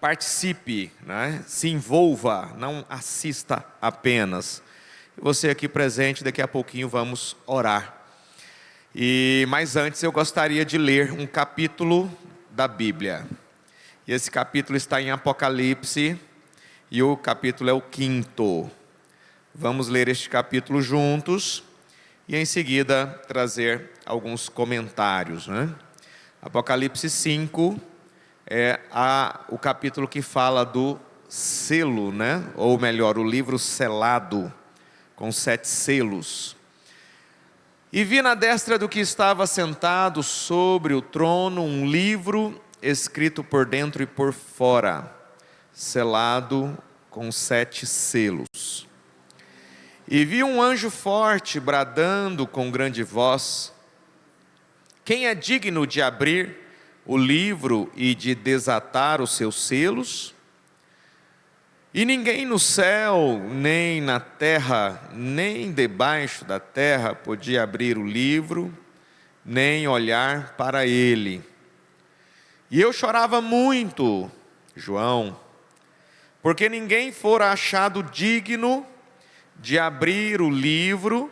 participe, né? Se envolva, não assista apenas. Você aqui presente, daqui a pouquinho vamos orar. Mas antes eu gostaria de ler um capítulo da Bíblia. E esse capítulo está em Apocalipse, e o capítulo é o 5º. Vamos ler este capítulo juntos, e em seguida trazer alguns comentários, né? Apocalipse 5 é o capítulo que fala do selo, né? Ou melhor, o livro selado, com 7 selos. E vi na destra do que estava sentado sobre o trono um livro escrito por dentro e por fora, selado com 7 selos. E vi um anjo forte bradando com grande voz: quem é digno de abrir o livro e de desatar os seus selos? E ninguém no céu, nem na terra, nem debaixo da terra podia abrir o livro, nem olhar para ele. E eu chorava muito, João, porque ninguém fora achado digno de abrir o livro,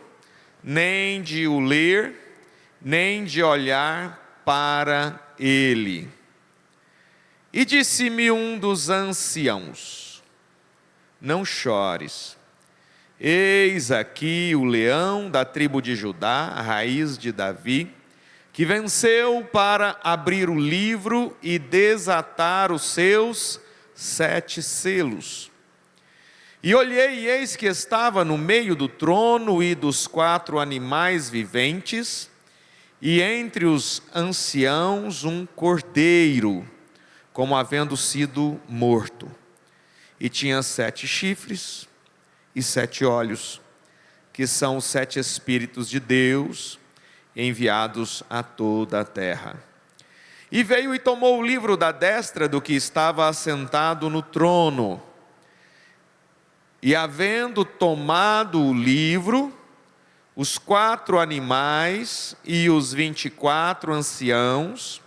nem de o ler, nem de olhar para ele. E disse-me um dos anciãos: não chores, eis aqui o leão da tribo de Judá, a raiz de Davi, que venceu para abrir o livro e desatar os seus 7 selos. E olhei, e eis que estava no meio do trono e dos 4 animais viventes, e entre os anciãos um cordeiro, como havendo sido morto. E tinha 7 chifres e 7 olhos, que são os 7 Espíritos de Deus, enviados a toda a terra. E veio e tomou o livro da destra do que estava assentado no trono. E havendo tomado o livro, os 4 animais e os 24 anciãos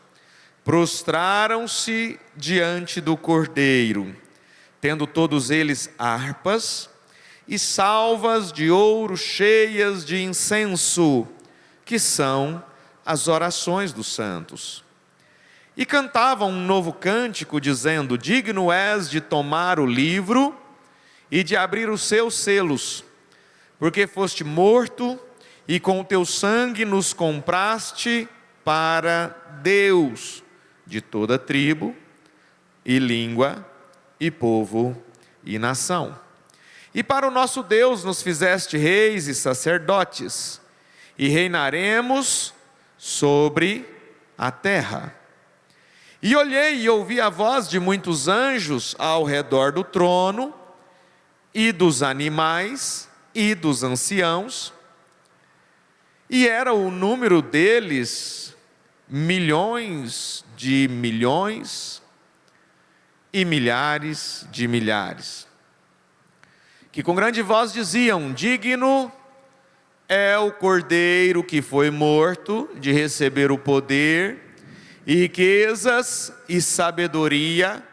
prostraram-se diante do cordeiro, tendo todos eles harpas e salvas de ouro cheias de incenso, que são as orações dos santos. E cantavam um novo cântico, dizendo: digno és de tomar o livro e de abrir os seus selos, porque foste morto e com o teu sangue nos compraste para Deus, de toda tribo e língua e povo e nação. E para o nosso Deus nos fizeste reis e sacerdotes, e reinaremos sobre a terra. E olhei e ouvi a voz de muitos anjos ao redor do trono, e dos animais, e dos anciãos, e era o número deles milhões de milhões, e milhares de milhares, que com grande voz diziam: digno é o cordeiro que foi morto de receber o poder, e riquezas, e sabedoria,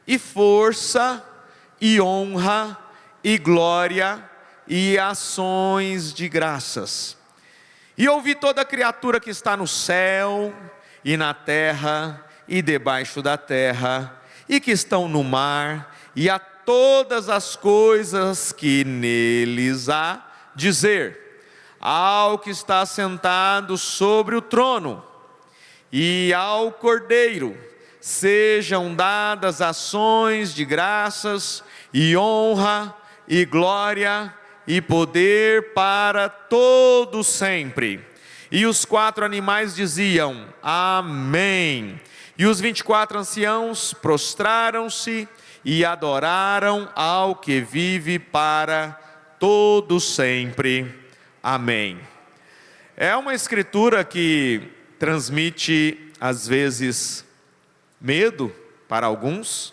e força, e honra, e glória, e ações de graças. E ouvi toda criatura que está no céu, e na terra, e debaixo da terra, e que estão no mar, e a todas as coisas que neles há, dizer: ao que está sentado sobre o trono, e ao Cordeiro, sejam dadas ações de graças, e honra, e glória, e poder para todo sempre. E os 4 animais diziam: amém. E os 24 anciãos prostraram-se e adoraram ao que vive para todo sempre. Amém. É uma escritura que transmite às vezes medo para alguns,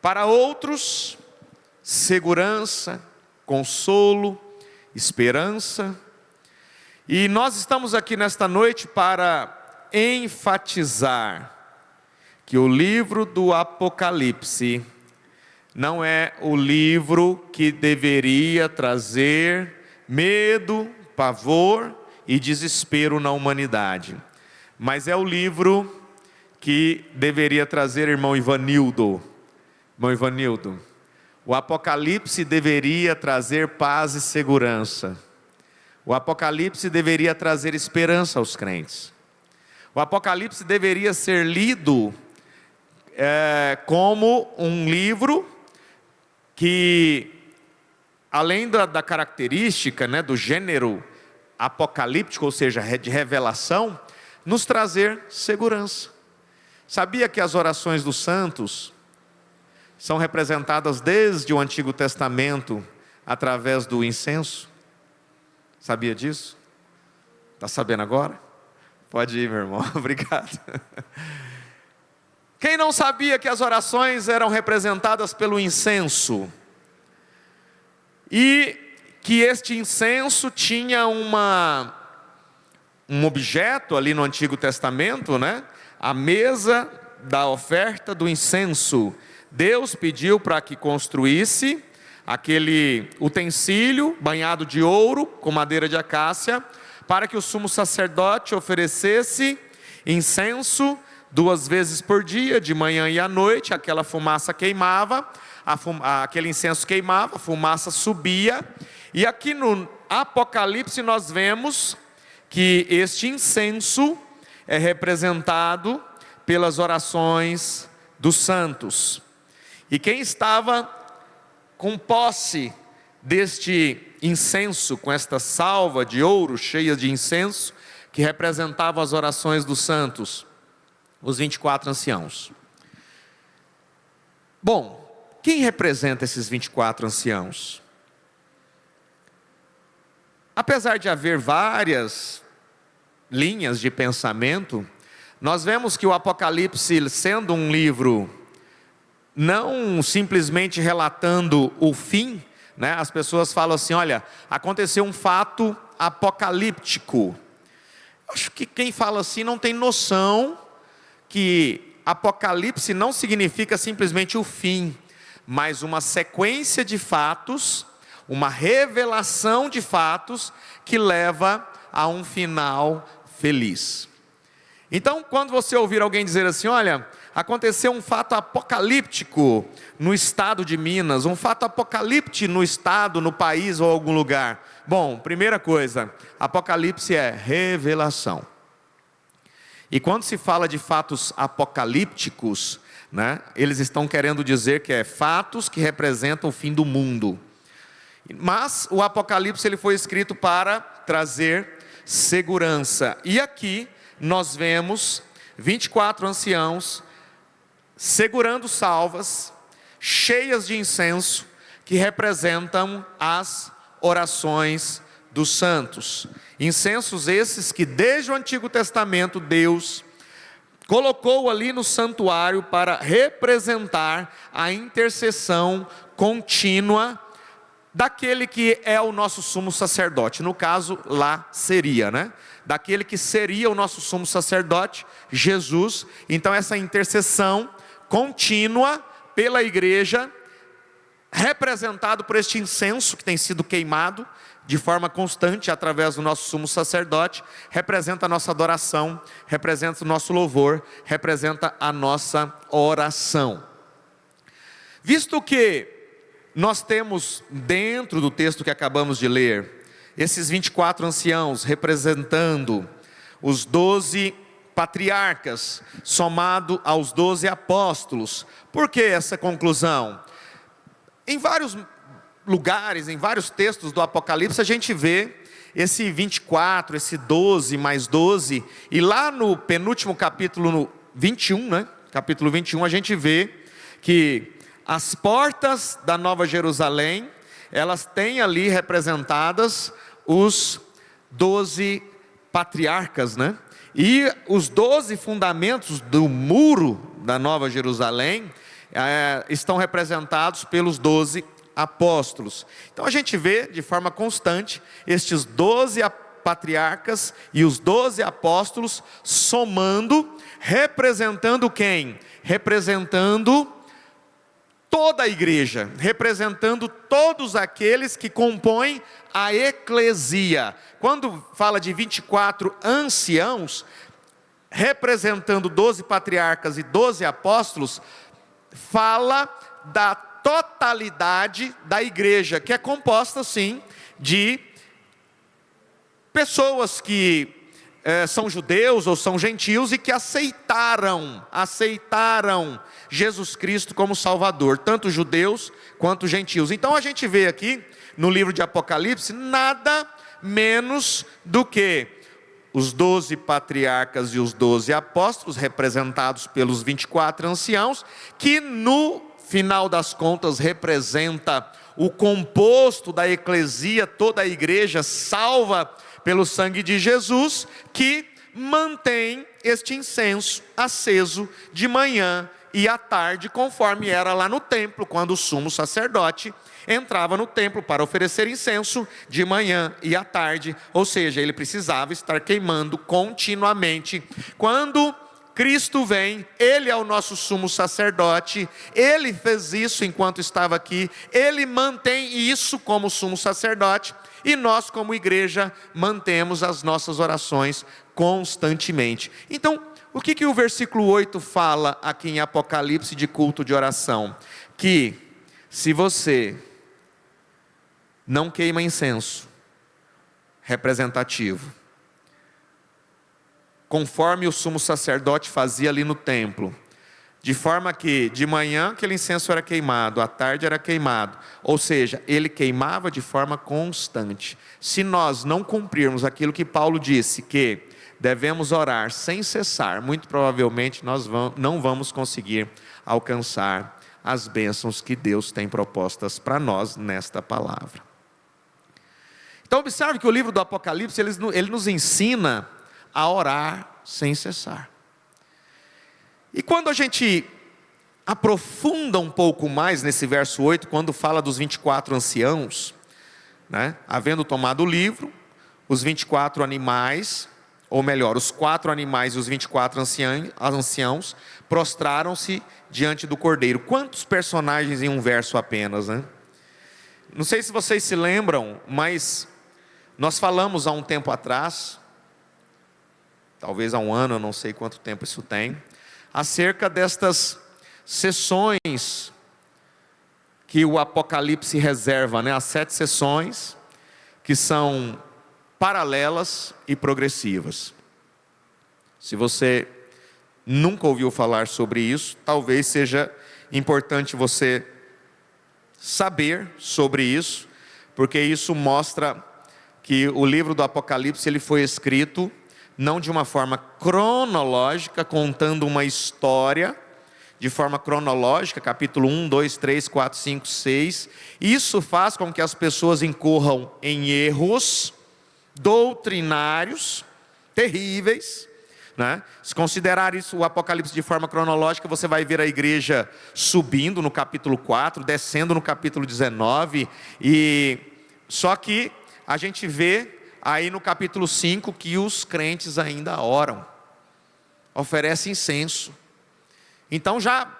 para outros segurança, consolo, esperança. E nós estamos aqui nesta noite para enfatizar que o livro do Apocalipse não é o livro que deveria trazer medo, pavor e desespero na humanidade, mas é o livro que deveria trazer, irmão Ivanildo, o Apocalipse deveria trazer paz e segurança. O Apocalipse deveria trazer esperança aos crentes. O Apocalipse deveria ser lido como um livro que, além da característica, né, do gênero apocalíptico, ou seja, de revelação, nos trazer segurança. Sabia que as orações dos santos são representadas desde o Antigo Testamento através do incenso? Sabia disso? Está sabendo agora? Pode ir, meu irmão, obrigado. Quem não sabia que as orações eram representadas pelo incenso? E que este incenso tinha um objeto ali no Antigo Testamento, né? A mesa da oferta do incenso. Deus pediu para que construísse aquele utensílio banhado de ouro com madeira de acácia, para que o sumo sacerdote oferecesse incenso 2 vezes por dia, de manhã e à noite. Aquela fumaça queimava, aquele incenso queimava, a fumaça subia, e aqui no Apocalipse nós vemos que este incenso é representado pelas orações dos santos. E quem estava com posse deste incenso, com esta salva de ouro cheia de incenso, que representava as orações dos santos? Os 24 anciãos. Bom, quem representa esses 24 anciãos? Apesar de haver várias linhas de pensamento, nós vemos que o Apocalipse, sendo um livro não simplesmente relatando o fim, né? As pessoas falam assim: olha, aconteceu um fato apocalíptico. Acho que quem fala assim não tem noção que Apocalipse não significa simplesmente o fim, mas uma sequência de fatos, uma revelação de fatos que leva a um final feliz. Então, quando você ouvir alguém dizer assim: olha, aconteceu um fato apocalíptico no estado de Minas, um fato apocalíptico no estado, no país ou algum lugar. Bom, primeira coisa, Apocalipse é revelação. E quando se fala de fatos apocalípticos, né, eles estão querendo dizer que é fatos que representam o fim do mundo. Mas o Apocalipse ele foi escrito para trazer segurança. E aqui nós vemos 24 anciãos segurando salvas cheias de incenso, que representam as orações dos santos. Incensos esses que desde o Antigo Testamento Deus colocou ali no santuário para representar a intercessão contínua daquele que é o nosso sumo sacerdote. No caso lá seria, né? Daquele que seria o nosso sumo sacerdote, Jesus. Então essa intercessão contínua pela igreja, representado por este incenso que tem sido queimado de forma constante através do nosso sumo sacerdote, representa a nossa adoração, representa o nosso louvor, representa a nossa oração. Visto que nós temos dentro do texto que acabamos de ler, esses 24 anciãos representando os 12 patriarcas, somado aos 12 apóstolos. Por que essa conclusão? Em vários lugares, em vários textos do Apocalipse, a gente vê esse 24, esse 12 mais 12, e lá no penúltimo capítulo, no 21, né? Capítulo 21, a gente vê que as portas da Nova Jerusalém, elas têm ali representadas os 12 patriarcas, né? E os 12 fundamentos do muro da Nova Jerusalém estão representados pelos 12 apóstolos. Então a gente vê de forma constante estes 12 patriarcas e os 12 apóstolos, somando, representando quem? Representando toda a igreja, representando todos aqueles que compõem a eclesia. Quando fala de 24 anciãos, representando 12 patriarcas e 12 apóstolos, fala da totalidade da igreja, que é composta, sim, de pessoas que são judeus ou são gentios e que aceitaram Jesus Cristo como Salvador, tanto judeus quanto gentios. Então a gente vê aqui no livro de Apocalipse nada menos do que os 12 patriarcas e os 12 apóstolos, representados pelos 24 anciãos, que no final das contas representa o composto da eclesia, toda a igreja salva pelo sangue de Jesus, que mantém este incenso aceso de manhã e à tarde, conforme era lá no templo, quando o sumo sacerdote entrava no templo para oferecer incenso de manhã e à tarde, ou seja, ele precisava estar queimando continuamente. Quando Cristo vem, Ele é o nosso sumo sacerdote, Ele fez isso enquanto estava aqui, Ele mantém isso como sumo sacerdote, e nós como igreja mantemos as nossas orações constantemente. Então, o que o versículo 8 fala aqui em Apocalipse de culto de oração? Que se você não queima incenso representativo, conforme o sumo sacerdote fazia ali no templo, de forma que de manhã aquele incenso era queimado, à tarde era queimado, ou seja, ele queimava de forma constante. Se nós não cumprirmos aquilo que Paulo disse, que devemos orar sem cessar, muito provavelmente nós não vamos conseguir alcançar as bênçãos que Deus tem propostas para nós nesta palavra. Então observe que o livro do Apocalipse, ele nos ensina a orar sem cessar. E quando a gente aprofunda um pouco mais nesse verso 8, quando fala dos 24 anciãos, né, havendo tomado o livro, os 24 animais, ou melhor, os 4 animais e os 24 anciãos, prostraram-se diante do Cordeiro. Quantos personagens em um verso apenas, né? Não sei se vocês se lembram, mas nós falamos há um tempo atrás, talvez há um ano, eu não sei quanto tempo isso tem, acerca destas sessões que o Apocalipse reserva, né? As 7 sessões que são paralelas e progressivas. Se você nunca ouviu falar sobre isso, talvez seja importante você saber sobre isso, porque isso mostra que o livro do Apocalipse ele foi escrito não de uma forma cronológica, contando uma história de forma cronológica, capítulo 1, 2, 3, 4, 5, 6. Isso faz com que as pessoas incorram em erros doutrinários terríveis, né? Se considerar isso, o Apocalipse de forma cronológica, você vai ver a igreja subindo no capítulo 4, descendo no capítulo 19, e só que a gente vê aí no capítulo 5 que os crentes ainda oram, oferecem incenso. Então já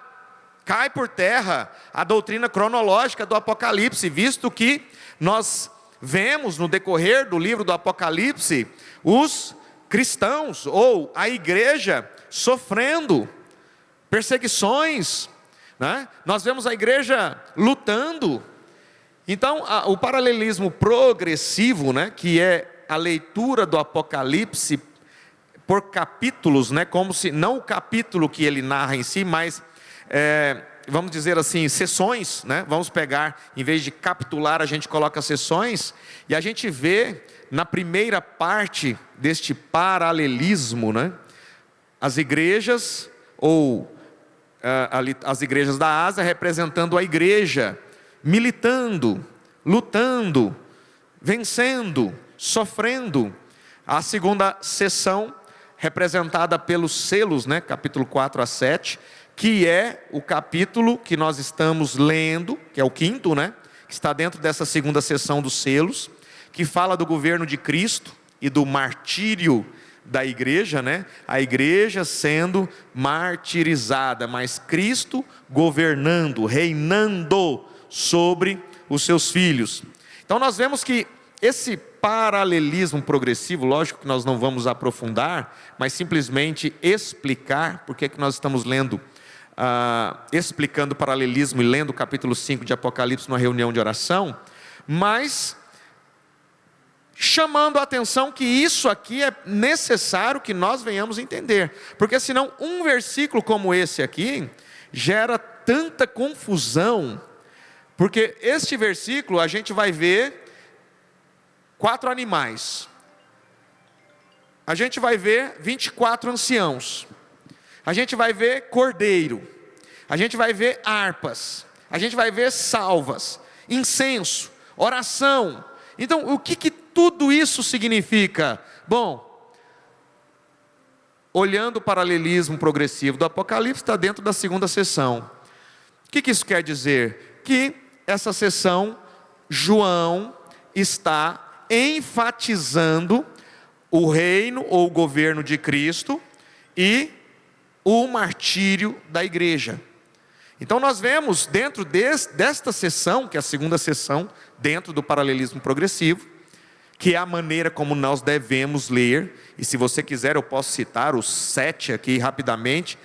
cai por terra a doutrina cronológica do Apocalipse, visto que nós vemos no decorrer do livro do Apocalipse os cristãos ou a igreja sofrendo perseguições, né? Nós vemos a igreja lutando. Então o paralelismo progressivo, né, que é a leitura do Apocalipse por capítulos, né, como se, não o capítulo que ele narra em si, mas vamos dizer assim, sessões, né? Vamos pegar, em vez de capitular, a gente coloca sessões, e a gente vê na primeira parte deste paralelismo, né, as igrejas, ou as igrejas da Ásia representando a igreja, militando, lutando, vencendo, sofrendo. A segunda sessão, representada pelos selos, né, capítulo 4 a 7, que é o capítulo que nós estamos lendo, que é o 5º, né, que está dentro dessa segunda sessão dos selos, que fala do governo de Cristo e do martírio da igreja, né? A igreja sendo martirizada, mas Cristo governando, reinando sobre os seus filhos. Então nós vemos que esse paralelismo progressivo, lógico que nós não vamos aprofundar, mas simplesmente explicar, porque é que nós estamos lendo, explicando o paralelismo e lendo o capítulo 5 de Apocalipse numa reunião de oração, mas chamando a atenção que isso aqui é necessário que nós venhamos entender, porque senão um versículo como esse aqui gera tanta confusão, porque este versículo a gente vai ver 4 animais, a gente vai ver 24 anciãos, a gente vai ver cordeiro, a gente vai ver harpas, a gente vai ver salvas, incenso, oração. Então o que tudo isso significa? Bom, olhando o paralelismo progressivo do Apocalipse, está dentro da segunda sessão. O que isso quer dizer? Que essa sessão, João está enfatizando o reino ou o governo de Cristo e o martírio da igreja. Então nós vemos dentro desta sessão, que é a segunda sessão, dentro do paralelismo progressivo, que é a maneira como nós devemos ler, e se você quiser eu posso citar os 7 aqui rapidamente.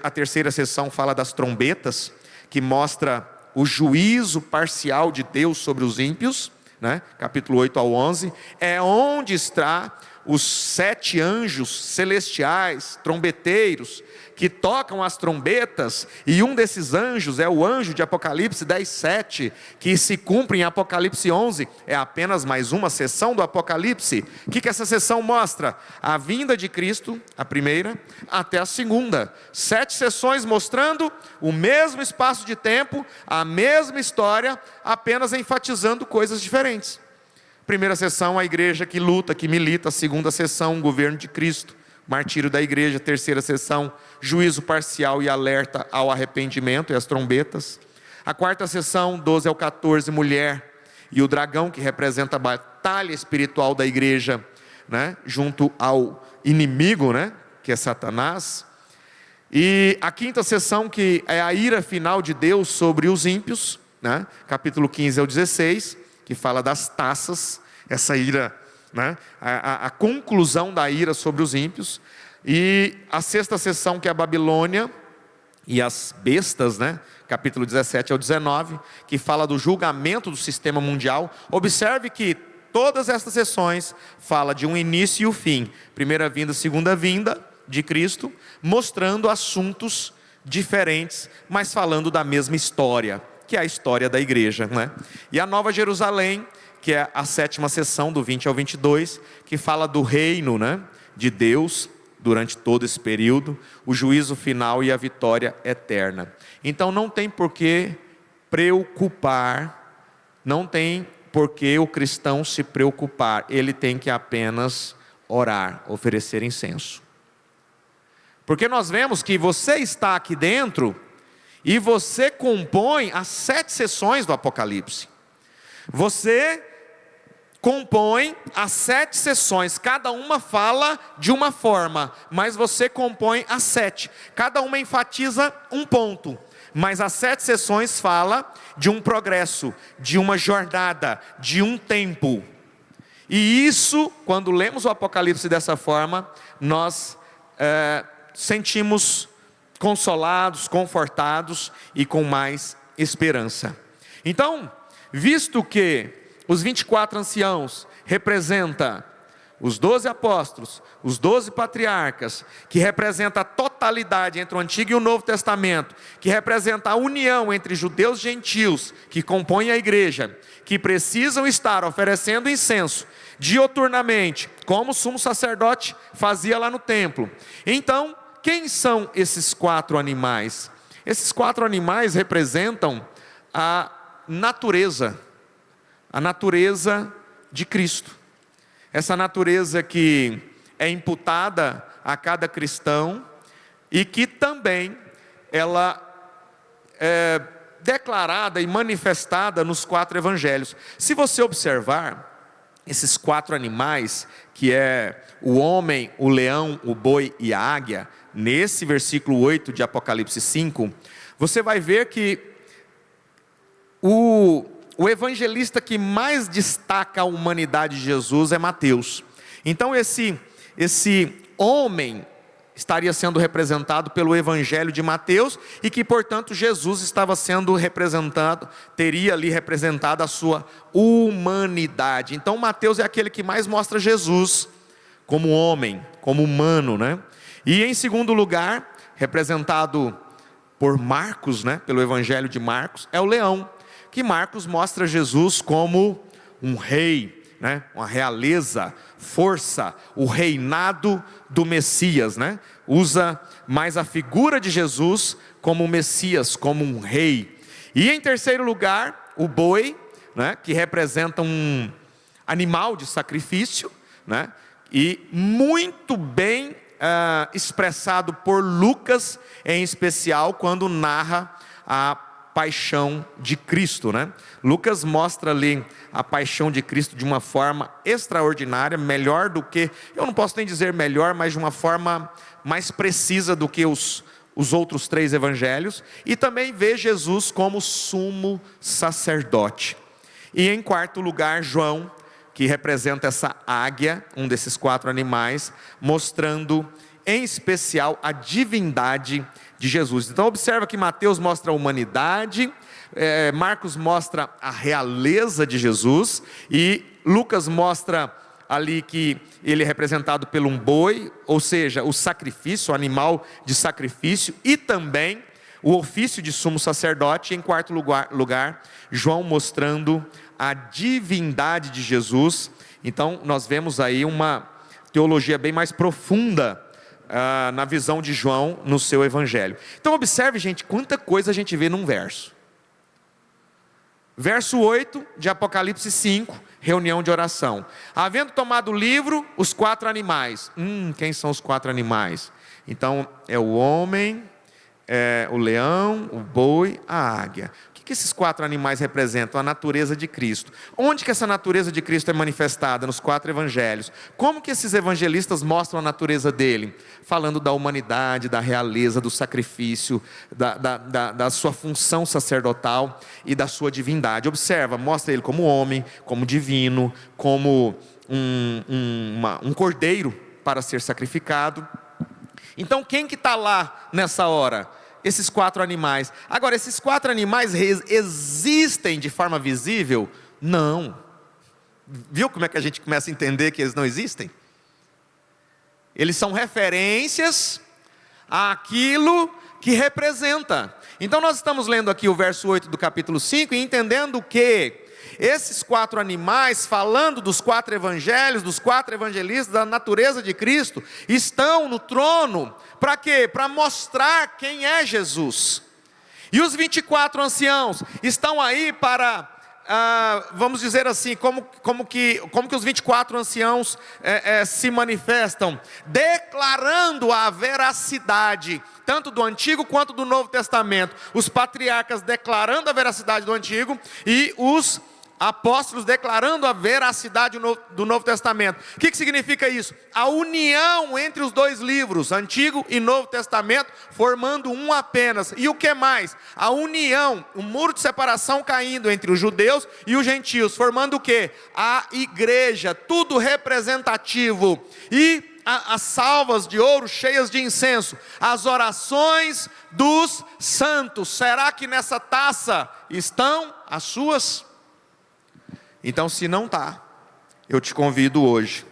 A terceira sessão fala das trombetas, que mostra o juízo parcial de Deus sobre os ímpios, né? Capítulo 8 ao 11, é onde está os 7 anjos celestiais, trombeteiros, que tocam as trombetas, e um desses anjos é o anjo de Apocalipse 10:7, que se cumpre em Apocalipse 11, é apenas mais uma sessão do Apocalipse. O que essa sessão mostra? A vinda de Cristo, a primeira, até a segunda, 7 sessões mostrando o mesmo espaço de tempo, a mesma história, apenas enfatizando coisas diferentes. Primeira sessão, a igreja que luta, que milita. A segunda sessão, o governo de Cristo, martírio da igreja. Terceira sessão, juízo parcial e alerta ao arrependimento e as trombetas. A quarta sessão, 12 ao 14, mulher e o dragão, que representa a batalha espiritual da igreja, né, junto ao inimigo, né, que é Satanás. E a quinta sessão, que é a ira final de Deus sobre os ímpios, né, capítulo 15 ao 16, que fala das taças, essa ira, né, a conclusão da ira sobre os ímpios. E a sexta sessão, que é a Babilônia e as bestas, né, capítulo 17 ao 19, que fala do julgamento do sistema mundial. Observe que todas estas sessões falam de um início e o fim, primeira vinda, segunda vinda de Cristo, mostrando assuntos diferentes, mas falando da mesma história, que é a história da igreja, né? E a Nova Jerusalém, que é a sétima sessão, do 20 ao 22, que fala do reino, né, de Deus durante todo esse período, o juízo final e a vitória eterna. Então não tem por que preocupar, não tem por que o cristão se preocupar, ele tem que apenas orar, oferecer incenso. Porque nós vemos que você está aqui dentro e você compõe as 7 sessões do Apocalipse. Você compõe as 7 sessões, cada uma fala de uma forma, mas você compõe as 7. Cada uma enfatiza um ponto, mas as 7 sessões fala de um progresso, de uma jornada, de um tempo. E isso, quando lemos o Apocalipse dessa forma, nós sentimos consolados, confortados e com mais esperança. Então, visto que os 24 anciãos representam os 12 apóstolos, os 12 patriarcas, que representa a totalidade entre o Antigo e o Novo Testamento, que representa a união entre judeus e gentios, que compõem a igreja, que precisam estar oferecendo incenso dioturnamente, como o sumo sacerdote fazia lá no templo. Então, quem são esses 4 animais? Esses 4 animais representam a natureza de Cristo. Essa natureza que é imputada a cada cristão e que também ela é declarada e manifestada nos 4 evangelhos. Se você observar, esses 4 animais, que é o homem, o leão, o boi e a águia, nesse versículo 8 de Apocalipse 5, você vai ver que o evangelista que mais destaca a humanidade de Jesus é Mateus. Então esse homem estaria sendo representado pelo evangelho de Mateus, e que portanto Jesus estava sendo representado, teria ali representado a sua humanidade. Então Mateus é aquele que mais mostra Jesus como homem, como humano, né? E em segundo lugar, representado por Marcos, né, pelo evangelho de Marcos, é o leão, que Marcos mostra Jesus como um rei, né, uma realeza, força, o reinado do Messias, né? Usa mais a figura de Jesus como Messias, como um rei. E em terceiro lugar, o boi, né, que representa um animal de sacrifício, né, e muito bem expressado por Lucas, em especial quando narra a paixão de Cristo, né? Lucas mostra ali a paixão de Cristo de uma forma extraordinária, melhor do que, eu não posso nem dizer melhor, mas de uma forma mais precisa do que os outros 3 evangelhos, e também vê Jesus como sumo sacerdote. E em quarto lugar, João, que representa essa águia, um desses 4 animais, mostrando em especial a divindade de Jesus. Então observa que Mateus mostra a humanidade, Marcos mostra a realeza de Jesus, e Lucas mostra ali que ele é representado por um boi, ou seja, o sacrifício, o animal de sacrifício, e também o ofício de sumo sacerdote. E em quarto lugar, João mostrando a divindade de Jesus. Então nós vemos aí uma teologia bem mais profunda na visão de João no seu evangelho. Então observe, gente, quanta coisa a gente vê num verso. Verso 8 de Apocalipse 5, reunião de oração. Havendo tomado o livro, os 4 animais. Quem são os 4 animais? Então é o homem, o leão, o boi, a águia. O que esses 4 animais representam? A natureza de Cristo. Onde que essa natureza de Cristo é manifestada? Nos 4 evangelhos. Como que esses evangelistas mostram a natureza dele? Falando da humanidade, da realeza, do sacrifício, da sua função sacerdotal e da sua divindade. Observa, mostra ele como homem, como divino, como um cordeiro para ser sacrificado. Então quem que está lá nessa hora? Esses 4 animais. Agora, esses 4 animais existem de forma visível? Não. Viu como é que a gente começa a entender que eles não existem? Eles são referências àquilo que representa. Então nós estamos lendo aqui o verso 8 do capítulo 5 e entendendo que esses 4 animais, falando dos 4 evangelhos, dos 4 evangelistas, da natureza de Cristo, estão no trono, para quê? Para mostrar quem é Jesus. E os 24 anciãos estão aí para, vamos dizer assim, como que os 24 anciãos se manifestam, declarando a veracidade, tanto do Antigo quanto do Novo Testamento. Os patriarcas declarando a veracidade do Antigo, e os apóstolos declarando a veracidade do Novo Testamento. O que significa isso? A união entre os 2 livros, Antigo e Novo Testamento, formando um apenas. E o que mais? A união, o muro de separação caindo entre os judeus e os gentios, formando o que? A igreja, tudo representativo. E as salvas de ouro cheias de incenso, as orações dos santos. Será que nessa taça estão as suas? Então, se não está, eu te convido hoje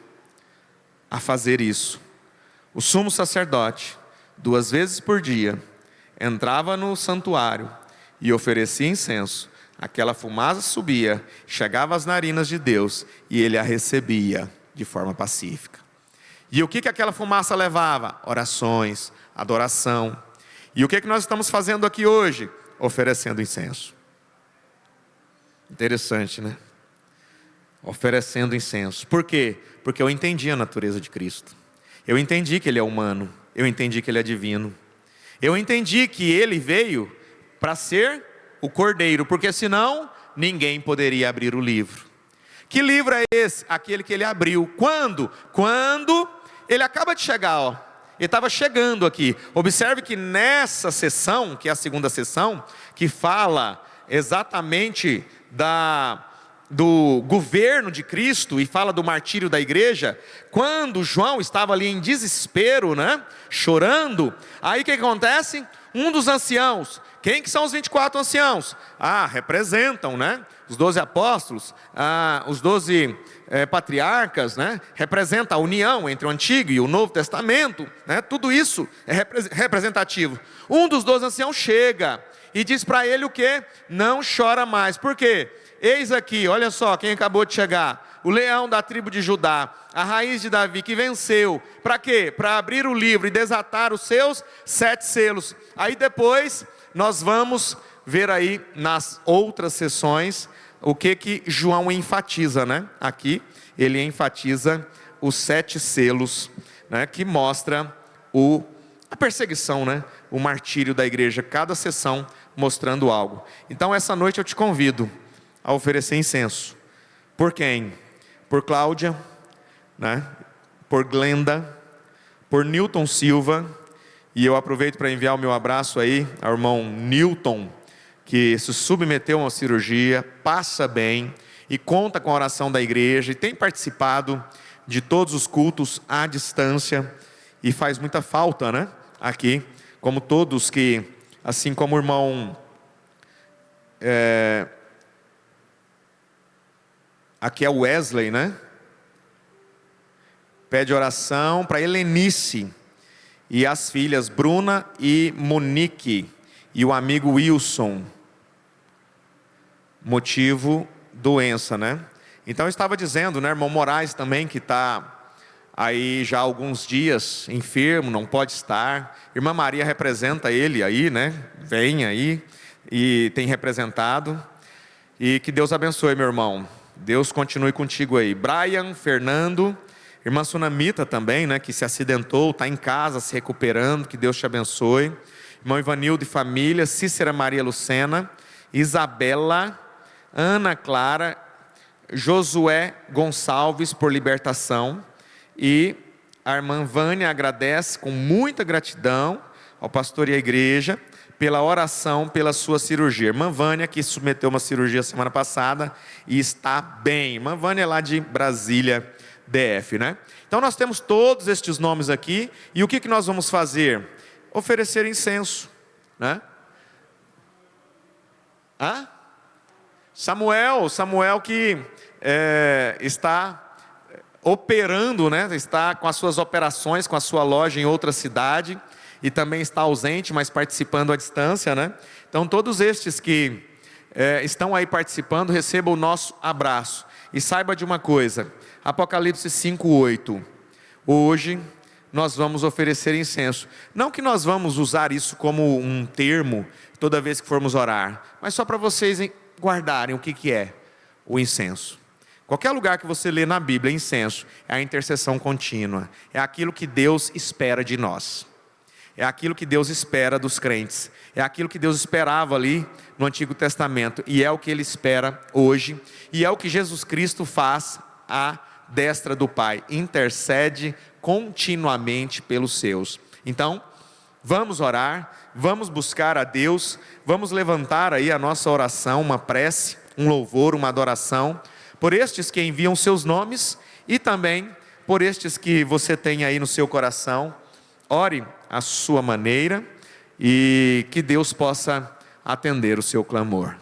a fazer isso. O sumo sacerdote, 2 vezes por dia, entrava no santuário e oferecia incenso. Aquela fumaça subia, chegava às narinas de Deus e ele a recebia de forma pacífica. E o que aquela fumaça levava? Orações, adoração. E o que nós estamos fazendo aqui hoje? Oferecendo incenso. Interessante, né? Oferecendo incenso. Por quê? Porque eu entendi a natureza de Cristo. Eu entendi que Ele é humano. Eu entendi que Ele é divino. Eu entendi que Ele veio para ser o cordeiro, porque senão ninguém poderia abrir o livro. Que livro é esse? Aquele que ele abriu. Quando? Quando ele acaba de chegar, ó. Ele estava chegando aqui. Observe que nessa sessão, que é a segunda sessão, que fala exatamente do governo de Cristo e fala do martírio da igreja, quando João estava ali em desespero, né, chorando, aí o que acontece? Um dos anciãos, quem que são os 24 anciãos? Representam, né, os 12 apóstolos, os 12 patriarcas, né, representa a união entre o Antigo e o Novo Testamento, né, tudo isso é representativo. Um dos 12 anciãos chega e diz para ele o quê? Não chora mais. Por quê? Eis aqui, olha só quem acabou de chegar, o leão da tribo de Judá, a raiz de Davi, que venceu. Para quê? Para abrir o livro e desatar os seus 7 selos. Aí depois nós vamos ver aí nas outras sessões o que João enfatiza, né? Aqui ele enfatiza os 7 selos, né? Que mostra a perseguição, né? O martírio da igreja, cada sessão mostrando algo. Então essa noite eu te convido a oferecer incenso. Por quem? Por Cláudia, né? Por Glenda, por Newton Silva, e eu aproveito para enviar o meu abraço aí ao irmão Newton, que se submeteu a uma cirurgia, passa bem, e conta com a oração da igreja, e tem participado de todos os cultos à distância, e faz muita falta, né? Aqui, como todos que, assim como o irmão... Aqui é o Wesley, né? Pede oração para Helenice e as filhas Bruna e Monique e o amigo Wilson. Motivo, doença, né? Então eu estava dizendo, né, irmão Moraes também, que está aí já há alguns dias enfermo, não pode estar. Irmã Maria representa ele aí, né? Vem aí e tem representado. E que Deus abençoe, meu irmão. Deus continue contigo aí. Brian, Fernando, irmã Sunamita também, né, que se acidentou, está em casa se recuperando, que Deus te abençoe. Irmão Ivanildo e família, Cícera Maria Lucena, Isabela, Ana Clara, Josué Gonçalves por libertação. E a irmã Vânia agradece com muita gratidão ao pastor e à igreja pela oração, pela sua cirurgia. Irmã Vânia, que submeteu uma cirurgia semana passada e está bem. Irmã Vânia é lá de Brasília, DF, né? Então nós temos todos estes nomes aqui, e o que nós vamos fazer? Oferecer incenso, né? Samuel que está operando, né? Está com as suas operações, com a sua loja em outra cidade, e também está ausente, mas participando à distância, né? Então todos estes que estão aí participando, recebam o nosso abraço. E saiba de uma coisa, Apocalipse 5:8, hoje nós vamos oferecer incenso. Não que nós vamos usar isso como um termo toda vez que formos orar, mas só para vocês guardarem o que é o incenso. Qualquer lugar que você lê na Bíblia, incenso é a intercessão contínua, é aquilo que Deus espera de nós. É aquilo que Deus espera dos crentes. É aquilo que Deus esperava ali no Antigo Testamento. E é o que Ele espera hoje. E é o que Jesus Cristo faz à destra do Pai. Intercede continuamente pelos seus. Então, vamos orar, vamos buscar a Deus, vamos levantar aí a nossa oração, uma prece, um louvor, uma adoração, por estes que enviam seus nomes e também por estes que você tem aí no seu coração. Ore à sua maneira e que Deus possa atender o seu clamor.